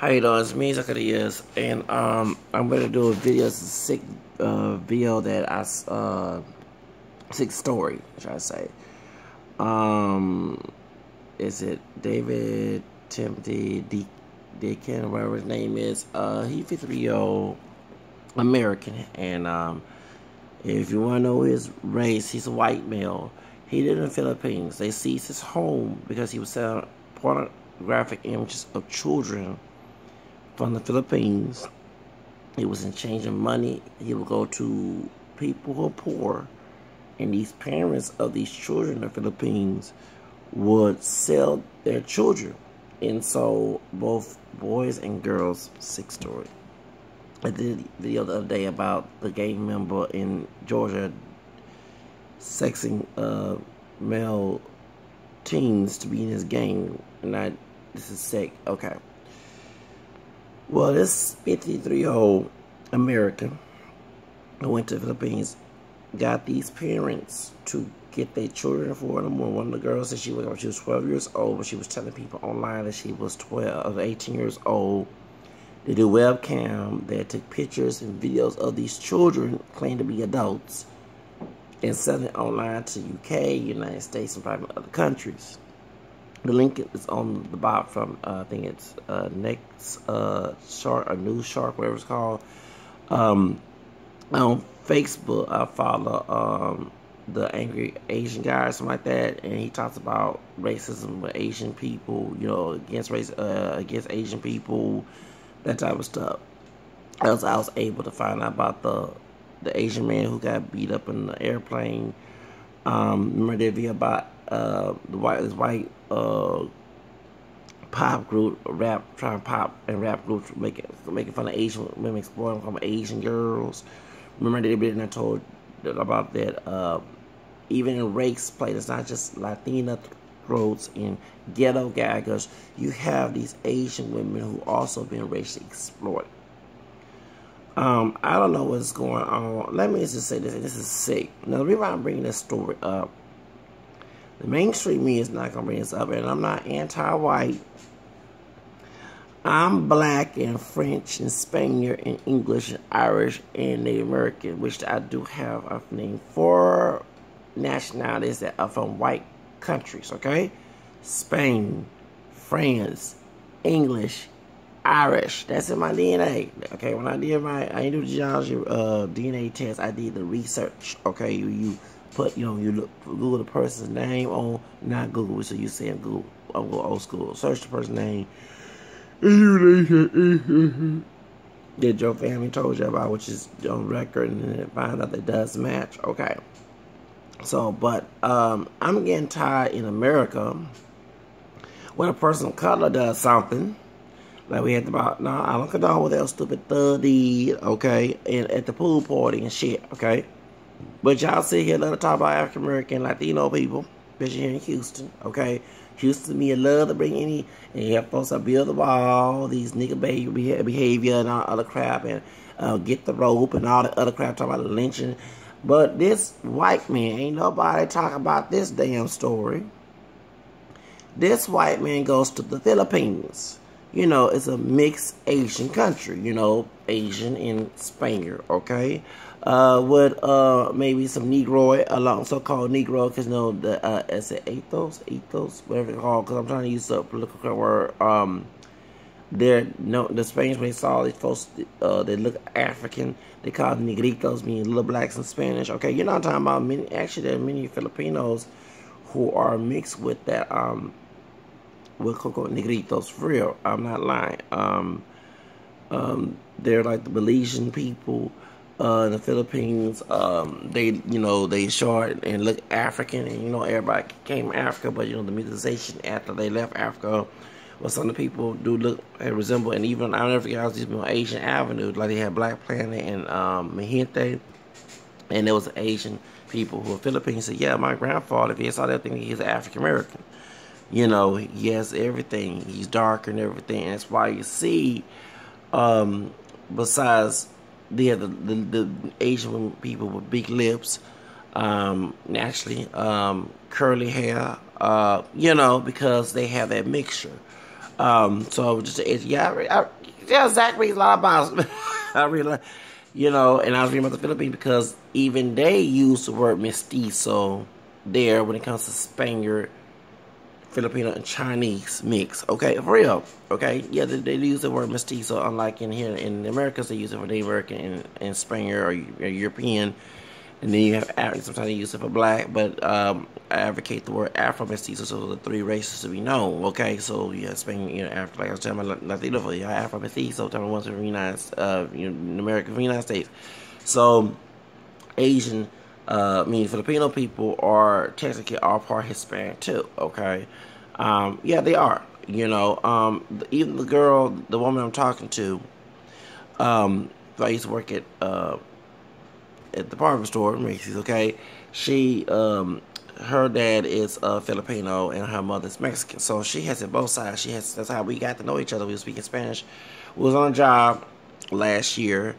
How you doing? It's me, Zacarias, and I'm gonna do a video. It's a sick video that sick story, should I say? Is it David Timothy Deacon, whatever his name is? He's 53-year-old American, and if you want to know his race, he's a white male. He lived in the Philippines. They seized his home because he was selling pornographic images of children from the Philippines. He was exchanging money. He would go to people who are poor, and these parents of these children in the Philippines would sell their children. And so both boys and girls, sick story. I did a video the other day about the gang member in Georgia sexing male teens to be in his gang, and this is sick. Okay. Well, this 53-year-old American who went to the Philippines got these parents to get their children for them. One of the girls said she was 12 years old, but she was telling people online that she was 18 years old. They do webcam. They took pictures and videos of these children claimed to be adults and selling it online to UK, United States, and probably other countries. The link is on the bottom from, I think it's Next Shark or News Shark, whatever it's called. On Facebook, I follow the Angry Asian guy or something like that, and he talks about racism with Asian people, you know, against Asian people, that type of stuff. I was able to find out about the Asian man who got beat up in the airplane. Remember that video about this white pop group, trying to pop and rap groups making fun of Asian women, exploiting from Asian girls. Remember that video I told about that? Even in race play, it's not just Latina throats and ghetto gaggers. You have these Asian women who also been racially exploited. I don't know what's going on. Let me just say this, and this is sick. Now, the reason why I'm bringing this story up, the mainstream media is not going to bring this up, and I'm not anti-white. I'm black and French and Spaniard and English and Irish and Native American, which I do have. I've named 4 nationalities that are from white countries, okay? Spain, France, English, Irish. That's in my DNA. Okay, when I did I didn't do the genealogy DNA test. I did the research. Okay, you put, you look, Google the person's name on, not Google. So you say Google. I'm going old school. Search the person's name. That your family told you about, which is on record, and then find out that does match. Okay. So, but I'm getting tired in America when a person of color does something. Like we had about, I don't condone what that stupid thug did, okay, and at the pool party and shit, okay. But y'all sit here, let us talk about African American, Latino people, especially here in Houston, okay. Houston, me love to bring any, and you have folks that build the wall, these nigga behavior and all other crap, and get the rope and all the other crap, talking about lynching. But this white man, ain't nobody talking about this damn story. This white man goes to the Philippines. You know, it's a mixed Asian country, you know, Asian and Spaniard, okay? With maybe some Negro, along so-called Negro, because, you know, is it ethos, whatever it's called, because I'm trying to use the political word. The Spaniards, when they saw these folks, they look African, they call them Negritos, meaning little blacks in Spanish, okay? You're not talking about many, actually, there are many Filipinos who are mixed with that, with Coco Negritos, for real. I'm not lying. They're like the Belizean people in the Philippines. They short and look African, and everybody came from Africa, but the mixation after they left Africa, well, some of the people do look and resemble, and even I'll never forget, I was just on Asian Avenue, like they had Black Planet and Mahinte, and there was Asian people who were Philippines. Said, yeah, my grandfather, if he saw that thing, he's African American. He has everything. He's dark and everything. And that's why you see, besides the Asian people with big lips, naturally, curly hair, because they have that mixture. So just yeah, Zach reads a lot about. I really, and I was reading about the Philippines because even they use the word mestizo there when it comes to Spaniard, Filipino, and Chinese mix. Okay, for real. Okay, yeah, they use the word mestizo, unlike in here in the Americas, they use it for Native American and Spaniard or European. And then you have sometimes they use it for black, but I advocate the word Afro mestizo, so the three races to be known. Okay, so yeah, Spain, Afro, like I was telling my Latino for you, Afro mestizo, telling ones from the United States. So Asian, meaning Filipino people are technically all part Hispanic too. Okay, yeah, they are. Even the woman I'm talking to, I used to work at the department store, Macy's, okay? She, her dad is Filipino and her mother's Mexican. So she has it both sides. That's how we got to know each other. We were speaking Spanish. We was on a job last year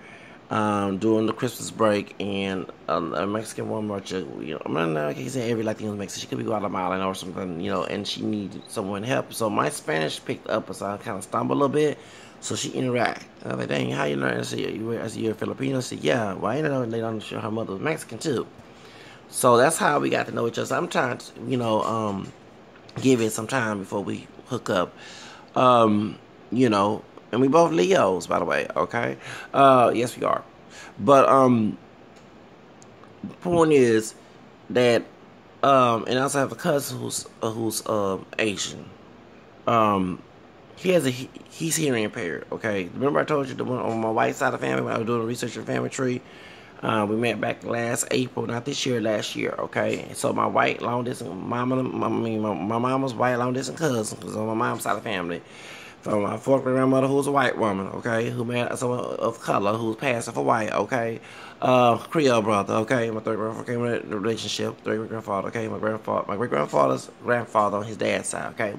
during the Christmas break, and a Mexican woman, I'm not saying every Latino is Mexican. She could be Guatemalan or something, and she needed someone help. So my Spanish picked up, so I kind of stumbled a little bit. So she interact. I was like, dang, how you learn? I said, you're Filipino? I said, yeah. Well, I didn't know they don't show her mother was Mexican too. So that's how we got to know each other. So I'm trying to, give it some time before we hook up. And we both Leos, by the way, okay? Yes, we are. But the point is that, and I also have a cousin who's Asian. He's hearing impaired, okay? Remember I told you the one on my white side of the family when I was doing research in the family tree? We met back last April, not this year, last year, okay? And so my white long distance my mama's white long distance cousin, because on my mom's side of the family, from my fourth grandmother who was a white woman, okay? Who married someone of color who's passing for white, okay? Creole brother, okay? My third grandfather came in a relationship, third great grandfather, okay? My great grandfather's grandfather on his dad's side, okay?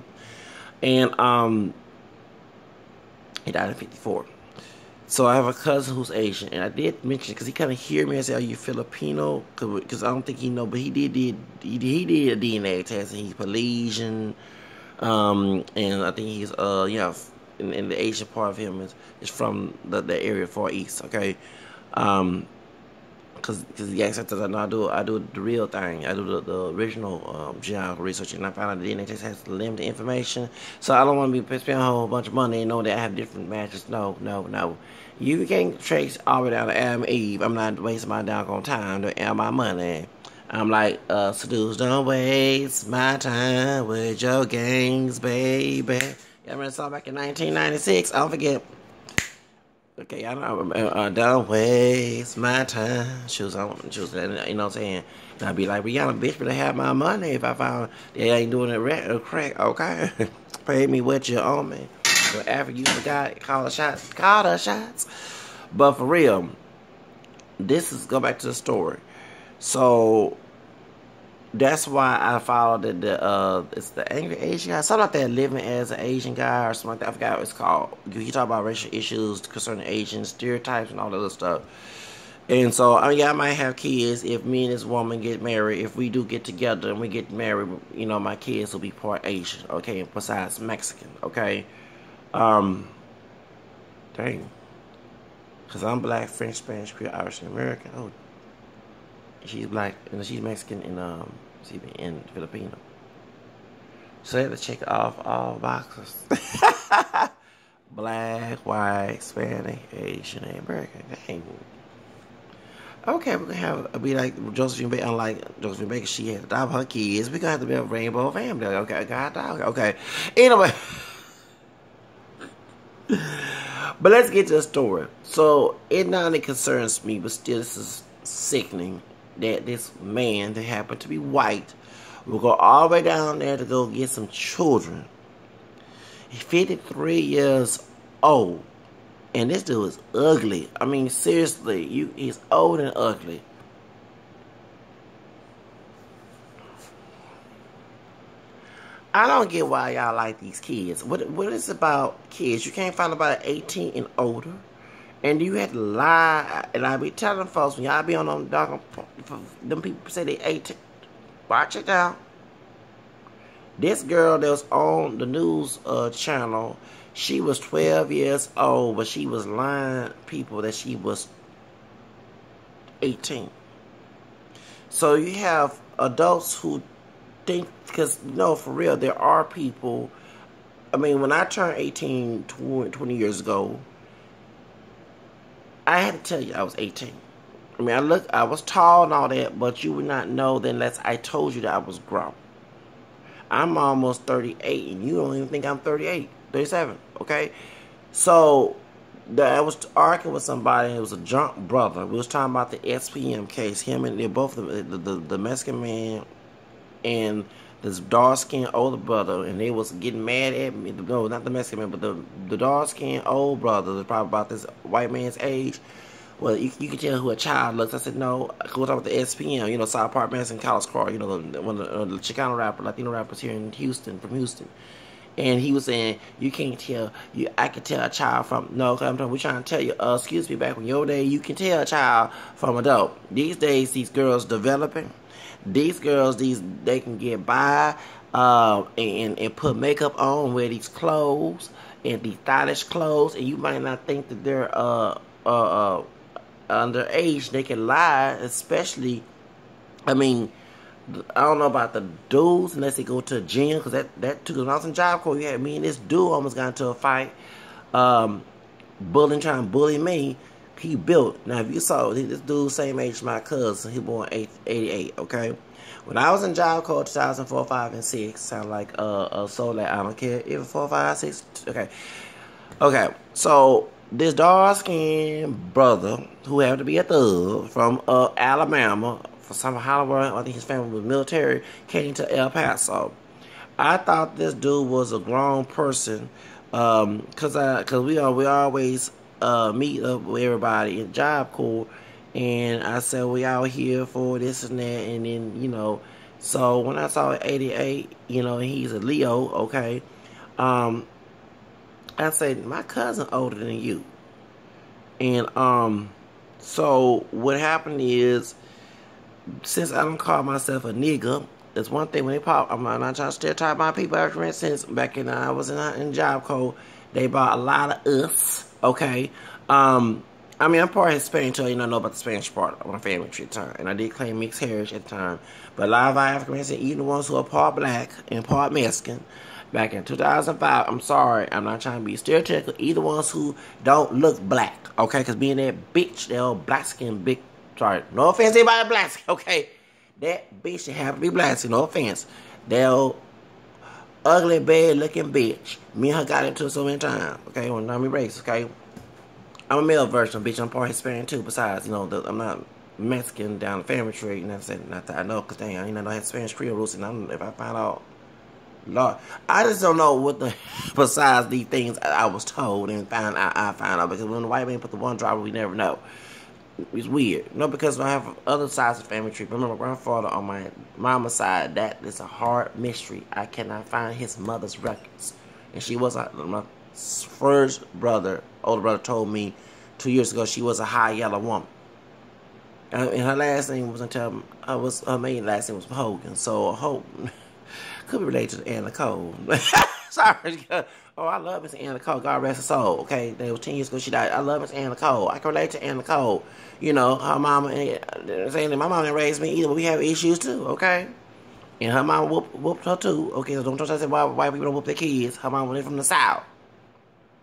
And he died in 1954. So I have a cousin who's Asian, and I did mention because he kind of hear me and say, "Are you Filipino?" Because I don't think he know, but he did a DNA test, and he's Polynesian, and I think he's in the Asian part of him is from the area Far East, okay. Because yes, I do the real thing. I do the original genealogical research, and I found out the DNA test has limited information. So I don't want to be spending a whole bunch of money and know that I have different matches. No. You can't trace all the way down to Adam and Eve. I'm not wasting my doggone time to earn my money. I'm like, seduce, don't waste my time with your games, baby. You remember that song back in 1996? I don't forget. Okay, I know. Don't waste my time. She was, you know what I'm saying? And I'd be like, Rihanna, bitch, better have my money if I found they ain't doing it crack, okay? Pay me what you owe me. But after you forgot, call the shots. But for real, go back to the story. So that's why I followed it's the angry Asian guy, something like that, living as an Asian guy or something like that. I forgot what it's called. He talk about racial issues concerning Asian stereotypes and all that other stuff. And so, I might have kids if me and this woman get married. If we do get together and we get married, my kids will be part Asian, okay, besides Mexican, okay. Dang. Because I'm black, French, Spanish, Creole, Irish, and American. Oh, she's black, and she's Mexican, and she's in Filipino. So I had to check off all boxes. Black, white, Spanish, Asian, and American. Dang. Okay, we're going to be like Josephine Baker. Unlike Josephine Baker, she had to adopt her kids. We're going to have to be a rainbow family. Okay, okay. Anyway. But let's get to the story. So, it not only concerns me, but still this is sickening that this man that happened to be white will go all the way down there to go get some children. He's 53 years old. And this dude is ugly. I mean, seriously, he's old and ugly. I don't get why y'all like these kids. What is about kids? You can't find about 18 and older. And you had to lie. And I be telling folks, when y'all be on them people say they 18. Watch it down. This girl that was on the news channel, she was 12 years old, but she was lying people that she was 18. So you have adults who think, because, for real, there are people. I mean, when I turned 18 20 years ago, I had to tell you I was 18. I mean, I was tall and all that, but you would not know that unless I told you that I was grown. I'm almost 38, and you don't even think I'm 38, 37, okay? So, I was arguing with somebody, and it was a drunk brother. We was talking about the SPM case. Him and they're both the Mexican man and this dark-skinned older brother, and they was getting mad at me. No, not the Mexican man, but the dark-skinned old brother that's probably about this white man's age. Well, you can tell who a child looks. I said, no, we're talking about the SPM, South Park Mexican College Car, one of the Chicano Latino rappers here in Houston, from Houston. And he was saying, you can't tell, I can tell a child from, no, we're trying to tell you, excuse me, back in your day, you can tell a child from adult. These days, these girls developing. These girls, they can get by and put makeup on, wear these clothes, and these stylish clothes, and you might not think that they're underage. They can lie, especially, I mean, I don't know about the dudes unless they go to a gym, because that too. When I was in Job Corps, you had me and this dude almost got into a fight, trying to bully me. He built. Now, if you saw this dude, same age as my cousin, he born 88. Okay, when I was in Job Corps, 2004, 5, and 6, sound like a soul that I don't care. Even 4, 5, 6. Okay. So this dark-skinned brother who happened to be a thug from Alabama. For some Halloween, I think his family was military, came to El Paso. I thought this dude was a grown person, cause we always meet up with everybody in Job Corps, and I said we out here for this and that, and then so when I saw 88, he's a Leo, okay, I said my cousin older than you, and so what happened is, since I don't call myself a nigga, that's one thing when they pop. I'm not trying to stereotype my people. For instance, back in I was in Job Corps, they bought a lot of us. Okay, I mean I'm part Hispanic too. Know about the Spanish part of my family tree at the time, and I did claim mixed heritage at the time. But a lot of our African Americans, even the ones who are part black and part Mexican, back in 2005. I'm sorry, I'm not trying to be stereotypical. Either ones who don't look black, okay? Because being that bitch, that old black skin bitch. Sorry, no offense to anybody black skin, okay? That bitch should have to be black skin, no offense. That old ugly, bad looking bitch. Me and her got into it so many times, okay? When I'm racist, okay? I'm a male version of bitch. I'm part Hispanic too. Besides, I'm not Mexican down the family tree. You know what I'm saying? Not that I know, because dang, I know I had Spanish Creole roots, and if I find out, Lord, I just don't know what besides these things I was told and I found out, because when the white man put the one driver, we never know. It's weird. Because I have other sides of the family tree. Remember, my grandfather on my mama's side, that is a hard mystery. I cannot find his mother's records. And she was my first older brother told me 2 years ago she was a high yellow woman. And her last name was her main last name was Hogan. So Hope could be related to Anna Cole. Sorry. Oh, I love Miss Anna Cole. God rest her soul. Okay, that was 10 years ago she died. I love Miss Anna Cole. I can relate to Anna Cole. Her mama, saying that my mama didn't raise me either, but we have issues too, okay? And her mama whooped her too. Okay, so don't try to say why white people don't whoop their kids. Her mama went from the South.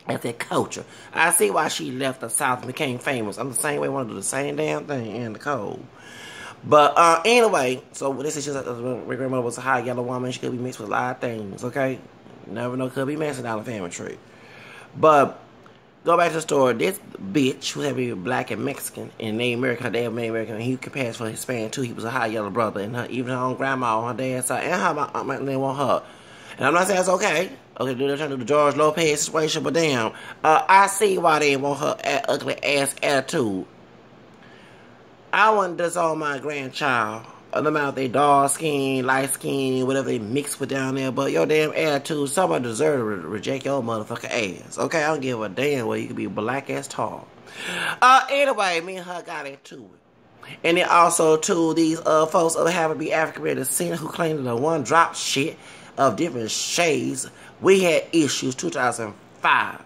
That's their culture. I see why she left the South and became famous. I'm the same way. I want to do the same damn thing, Anna Cole. But anyway, so this is just my grandmother was a high yellow woman. She could be mixed with a lot of things, okay? Never know, could be messing down the family tree. But go back to the story. This bitch who had to be black and Mexican and named American, her dad made American, and he could pass for Hispanic too. He was a high yellow brother, and even her own grandma on her dad's side, and her mom didn't want her. And I'm not saying that's okay. Okay, they're trying to do the George Lopez situation, but damn, I see why they want her ugly ass attitude. I wouldn't disown my grandchild. No matter if they dark skin, light skin, whatever they mix with down there, but your damn attitude, somebody deserve to reject your motherfucking ass. Okay, I don't give a damn whether you can be black ass tall. Anyway, me and her got into it. And then also, too, these folks that happen to be African American descent who claim that the one drop shit. of different shades. We had issues 2005.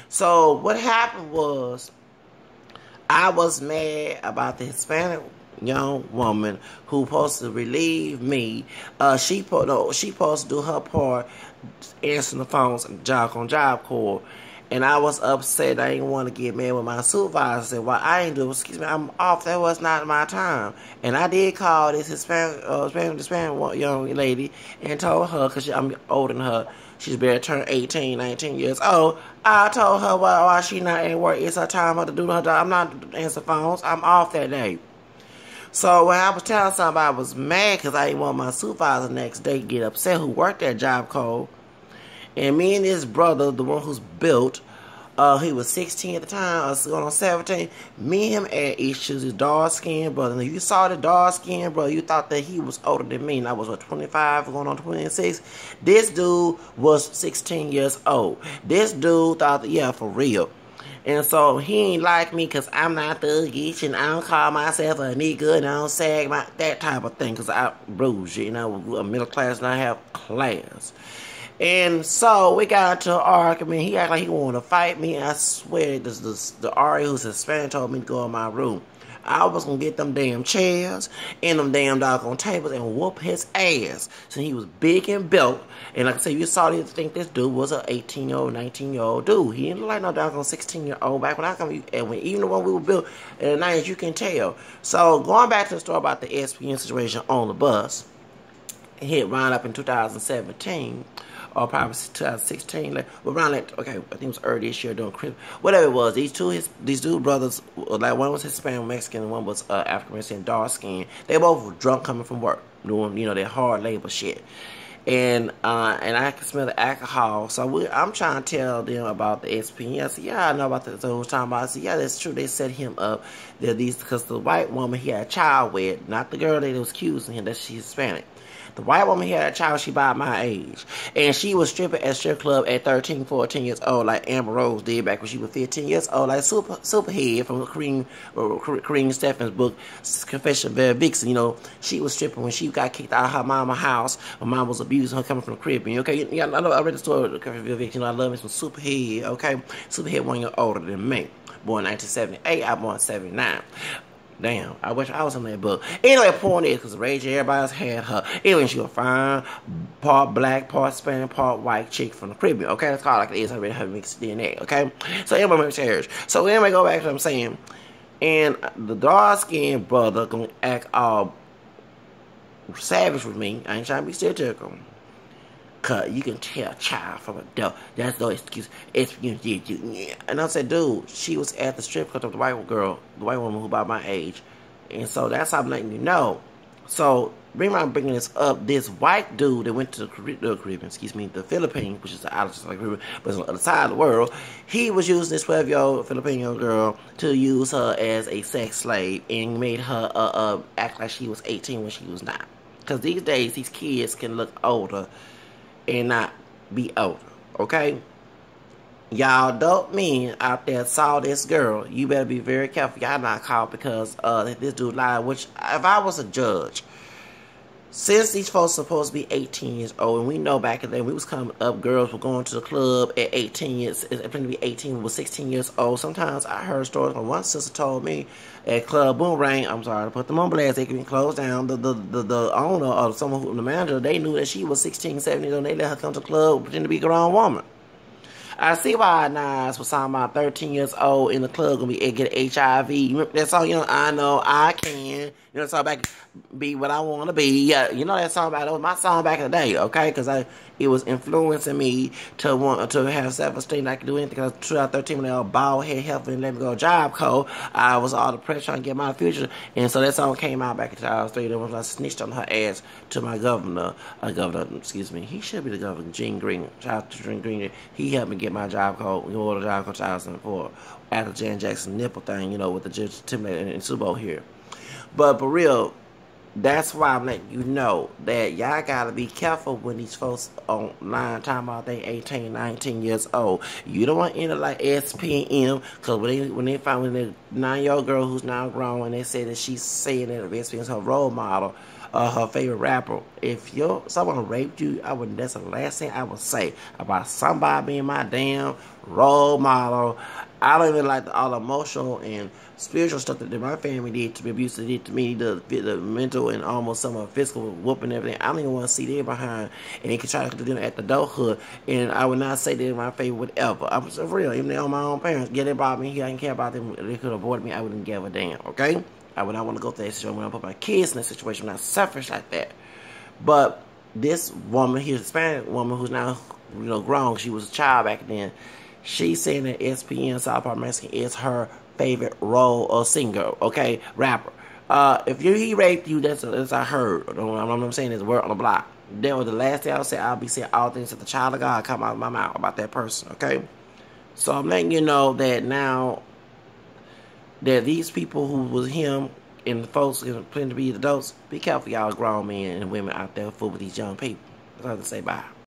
So what happened was, I was mad about the Hispanic young woman who supposed to relieve me. She supposed to do her part, answering the phones, Job Corps. And I was upset. I didn't want to get mad with my supervisor. I said, well, I ain't do it. Excuse me, I'm off. That was not my time. And I did call this Hispanic young lady and told her, because I'm older than her, she's better turn 18, 19 years old. I told her why she not at work. It's her time to do her job. I'm not answering phones. I'm off that day. So when I was telling somebody, I was mad because I didn't want my supervisor the next day to get upset, who worked at Job Corps. And me and his brother, the one who's built, he was 16 at the time, I was going on 17. Me and him had issues. His dark-skinned brother. And if you saw the dark-skinned brother, you thought that he was older than me. And I was, 25, going on 26. This dude was 16 years old. This dude thought that, yeah, for real. And so he ain't like me because I'm not thuggish and I don't call myself a nigga and I don't sag that type of thing because I bruise, you know, a middle class and I have class. And so we got into an argument. He acted like he wanted to fight me. And I swear, the RA who's Hispanic told me to go in my room. I was going to get them damn chairs and them damn doggone tables and whoop his ass. So he was big and built. And like I said, you saw this, think this dude was an 18-year-old, 19-year-old dude. He didn't look like no doggone 16-year-old back when I come. And even when we were built in the 90s, you can tell. So going back to the story about the SPN situation on the bus, it hit round up in 2017. Or probably 2016, like around that. Okay, I think it was early this year during Christmas. Whatever it was, these two brothers, like one was Hispanic Mexican, and one was African American dark skin. They both were drunk coming from work, doing their hard labor shit, and I could smell the alcohol. So I'm trying to tell them about the SPN. I said, yeah, I know about that. So I was talking about. I said, yeah, that's true. They set him up. Because the white woman he had a child with, not the girl that was accusing him, that she's Hispanic. The white woman, he had a child, she about my age. And she was stripping at strip club at 13, 14 years old, like Amer Rose did back when she was 15 years old, like Superhead from Kareem Steffen's book, Confession of Vera Vixen. She was stripping when she got kicked out of her mama's house. Her mom was abusing her coming from the Caribbean, okay? Yeah, I read the story of the Confession of Vera Vixen. I love me some Superhead, okay? Superhead 1 year older than me. Born 1978, I born 79. Damn, I wish I was in that book. Anyway, the point is, because Rage, everybody's had her. Anyway, she was fine, part black, part Spanish, part white chick from the Caribbean. Okay, that's called like it is. I read her mixed DNA. Okay, so anyway, mixed heritage. So anyway, go back to what I'm saying. And the dark-skinned brother gonna act all savage with me. I ain't trying to be stereotypical. Cause you can tell a child from a dog. That's no excuse. And I said, dude, she was at the strip club with the white girl, the white woman who about my age. And so that's how I'm letting you know. So, bringing this up, this white dude that went to the Caribbean, the Philippines, which is the outer side of the Caribbean, but it's on the other side of the world, he was using this 12-year-old Filipino girl to use her as a sex slave and made her act like she was 18 when she was not. Because these days, these kids can look older and not be older, okay? Y'all adult men out there saw this girl. You better be very careful. Y'all not caught because this dude lied. Which, if I was a judge, since these folks supposed to be 18 years old, and we know back in the day we was coming up, girls were going to the club at 18 years, pretending to be 18, was 16 years old. Sometimes I heard stories. One sister told me at Club Boomerang, I'm sorry to put them on blast, they could be closed down. The owner or the manager, they knew that she was 16, 17, and they let her come to the club pretend to be a grown woman. I see why Nas was talking about 13 years old in the club gonna be get HIV. Remember that song? I know I can. That song back, be what I want to be. Yeah, that song back. That was my song back in the day. Okay, because it was influencing me to want to have self-esteem. I could do anything. Because 2013 when they were bald head, healthy, and let me go Job Corps, I was all depressed trying to get my future. And so that song came out back in 2003. That was I snitched on her ass to my governor. Excuse me. He should be the governor, Gene Green. Shout out to Gene Green. He helped me get my Job Corps. We ordered Job Corps 2004 after Jan Jackson nipple thing. With the Judge Timberlake and Subo here. But for real, that's why I'm letting you know that y'all gotta be careful when these folks online talking about they 18, 19 years old. You don't want to enter like SPM, because when they find the 9-year-old girl who's now grown and they say that she's saying that SPM is her role model, her favorite rapper. If someone raped you, that's the last thing I would say about somebody being my damn role model. I don't even like all the emotional and spiritual stuff that my family did to be abusive, did to me, the mental and almost some of the physical whooping and everything. I don't even want to see them behind, and they can try to do them at the adulthood. And I would not say they're my favorite whatever. I'm so real. Even though my own parents, yeah, they brought me here. I didn't care about them. They could have avoided me. I wouldn't give a damn. Okay. I would not want to go through that situation when I put my kids in that situation. I'm not selfish like that. But this woman, here's a Hispanic woman who's now, grown. She was a child back then. She's saying that SPN, South Park Mexican, is her favorite role or singer, okay, rapper. If he raped you, that's I heard. What I'm saying is word on the block. That was the last thing I'll say. I'll be saying all things that the child of God come out of my mouth about that person, okay? So I'm letting you know that now that these people who was him and the folks pretending to be adults, be careful y'all grown men and women out there fooling with these young people. That's all I have to say. Bye.